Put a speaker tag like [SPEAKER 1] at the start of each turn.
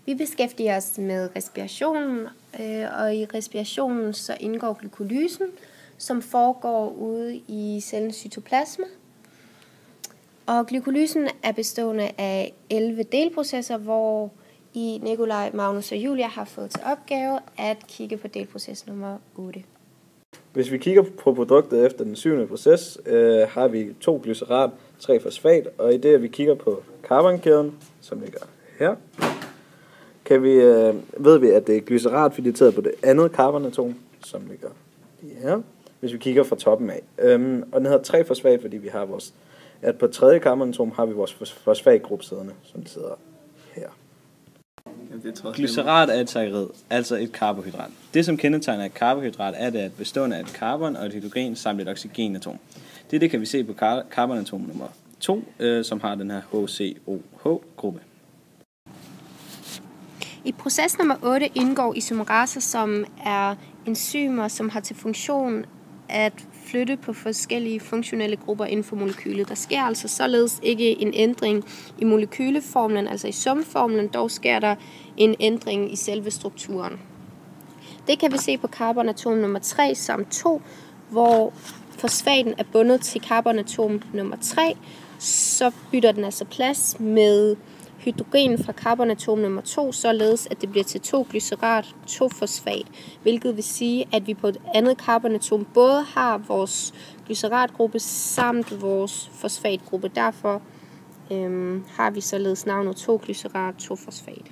[SPEAKER 1] Vi beskæftiger os med respirationen, og i respirationen så indgår glykolysen, som foregår ude i cellens cytoplasma. Og glykolysen er bestående af 11 delprocesser, hvor Nikolaj, Magnus og Julia har fået til opgave at kigge på delproces nummer 8.
[SPEAKER 2] Hvis vi kigger på produktet efter den 7. proces, har vi 2 glycerat, 3 fosfat, og i det, at vi kigger på carbonkæden, som ligger her, ved vi, at det er glycerat fileteret på det andet carbonatom, som ligger lige her, hvis vi kigger fra toppen af. Og den hedder 3 fosfat, fordi vi har på tredje carbonatom har vi vores fosfatgruppe siddende, som sidder her.
[SPEAKER 3] Glycerat er et saccharid, altså et karbohydrat. Det, som kendetegner et karbohydrat, er det, at bestående af et carbon og et hydrogen samt et oxygenatom. Det kan vi se på carbonatom nummer 2, som har den her HCOH-gruppe.
[SPEAKER 1] I proces nummer 8 indgår isomeraser, som er enzymer, som har til funktion at flytte på forskellige funktionelle grupper inden for molekylet. Der sker altså således ikke en ændring i molekyleformlen, altså i sumformlen, dog sker der en ændring i selve strukturen. Det kan vi se på carbonatom nummer 3 samt 2, hvor fosfaten er bundet til carbonatom nummer 3, så bytter den altså plads med hydrogen fra carbonatom nummer 2, således at det bliver til 2 glycerat, 2 fosfat, hvilket vil sige, at vi på et andet carbonatom både har vores glyceratgruppe samt vores fosfatgruppe. Derfor har vi således navnet 2 glycerat, 2 fosfat.